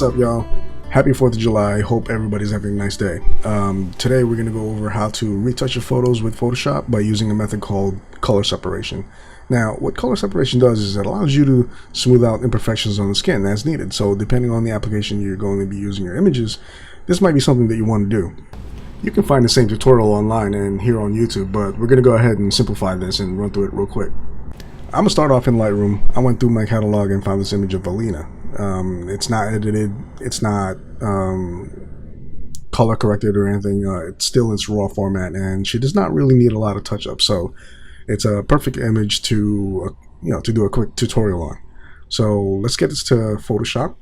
up, y'all? Happy 4th of July. Hope everybody's having a nice day. Today we're going to go over how to retouch your photos with Photoshop by using a method called color separation. Now, what color separation does is it allows you to smooth out imperfections on the skin as needed. So depending on the application you're going to be using your images, this might be something that you want to do. You can find the same tutorial online and here on YouTube, but we're going to go ahead and simplify this and run through it real quick. I'm going to start off in Lightroom. I went through my catalog and found this image of Alina. It's not edited, it's not color corrected or anything. It's still in its raw format, and she does not really need a lot of touch-up. So it's a perfect image to to do a quick tutorial on. So let's get this to Photoshop.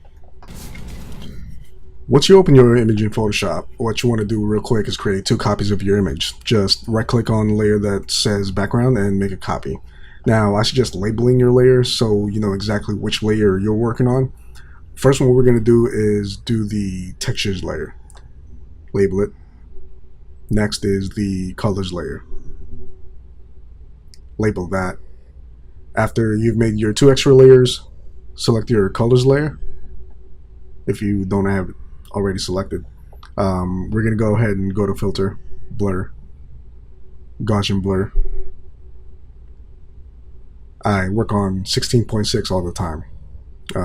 Once you open your image in Photoshop, what you want to do real quick is create 2 copies of your image. Just right-click on the layer that says background and make a copy. Now, I suggest labeling your layers so you know exactly which layer you're working on. First one we're going to do is do the textures layer. Label it. Next is the colors layer. Label that. After you've made your 2 extra layers, select your colors layer if you don't have it already selected. We're going to go ahead and go to filter, blur, Gaussian blur. I work on 16.6 all the time.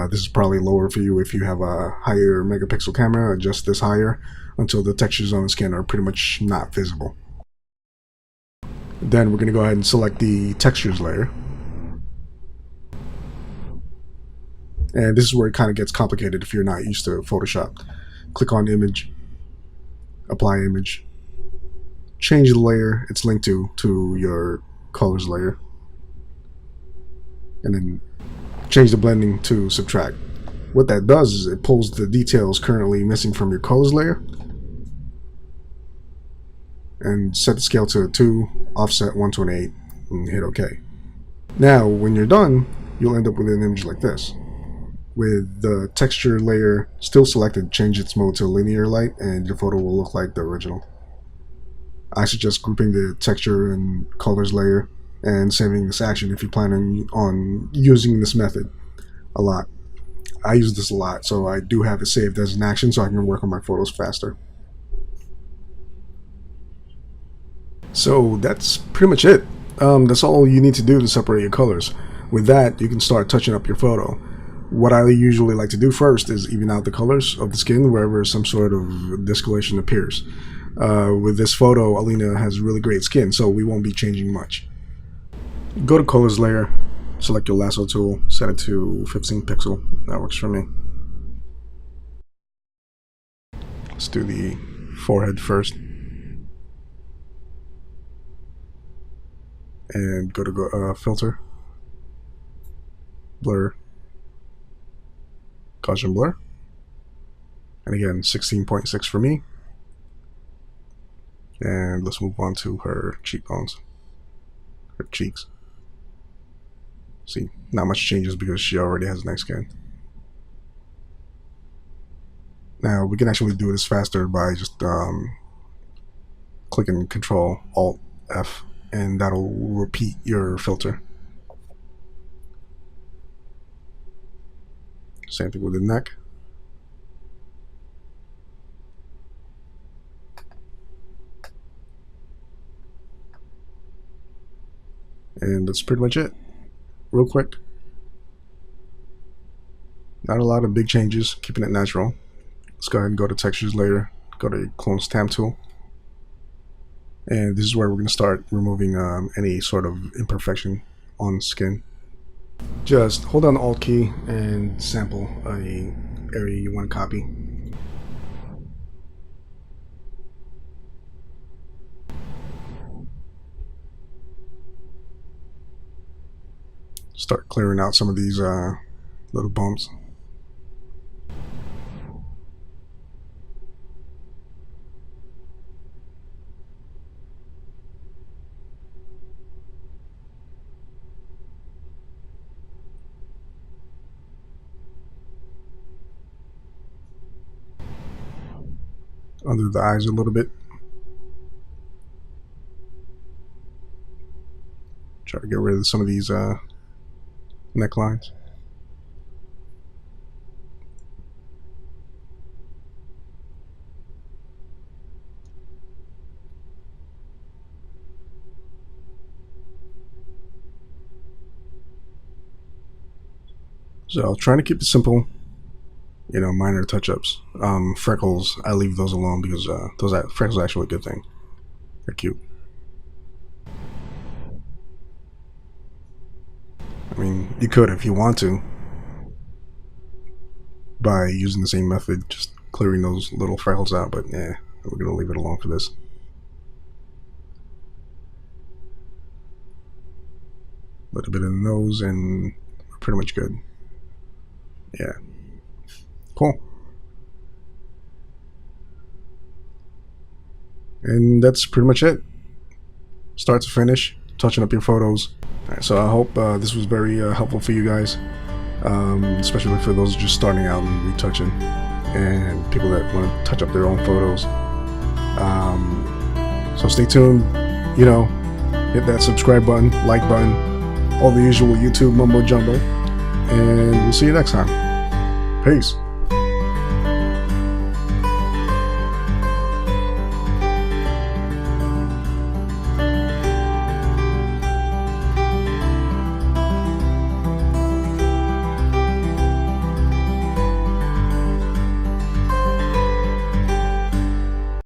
This is probably lower for you if you have a higher megapixel camera. Adjust this higher until the textures on the skin are pretty much not visible. Then we're going to go ahead and select the textures layer. And this is where it kind of gets complicated if you're not used to Photoshop. Click on image, apply image, change the layer it's linked to your colors layer, and then change the blending to subtract. What that does is it pulls the details currently missing from your colors layer and set the scale to 2, offset 128, and hit OK. Now when you're done, you'll end up with an image like this. With the texture layer still selected, change its mode to linear light and your photo will look like the original. I suggest grouping the texture and colors layer and saving this action if you plan on using this method a lot. I use this a lot, so I do have it saved as an action so I can work on my photos faster. So that's pretty much it. That's all you need to do to separate your colors. With that, you can start touching up your photo. What I usually like to do first is even out the colors of the skin wherever some sort of discoloration appears. With this photo, Alina has really great skin, so we won't be changing much. Go to colors layer, select your lasso tool, set it to 15 pixel. That works for me. Let's do the forehead first. And go to filter, blur, Gaussian blur. And again, 16.6 for me. And let's move on to her cheekbones, her cheeks. See, not much changes because she already has nice skin. Now we can actually do this faster by just clicking Control Alt F, and that'll repeat your filter. Same thing with the neck. And that's pretty much it. Real quick. Not a lot of big changes, keeping it natural. Let's go ahead and go to textures layer, go to clone stamp tool. And this is where we're going to start removing any sort of imperfection on skin. Just hold down the Alt key and sample a area you want to copy. Start clearing out some of these little bumps. Under the eyes a little bit. Try to get rid of some of these necklines. So trying to keep it simple, you know, minor touch-ups. Freckles, I leave those alone because freckles are actually a good thing. They're cute. I mean, you could if you want to, by using the same method, just clearing those little freckles out, but yeah, we're gonna leave it alone for this. A little bit in the nose and we're pretty much good. Yeah. Cool. And that's pretty much it. Start to finish, touching up your photos. Alright, so I hope this was very helpful for you guys, especially for those just starting out and retouching, and people that want to touch up their own photos. So stay tuned, you know, hit that subscribe button, like button, all the usual YouTube mumbo jumbo, and we'll see you next time. Peace.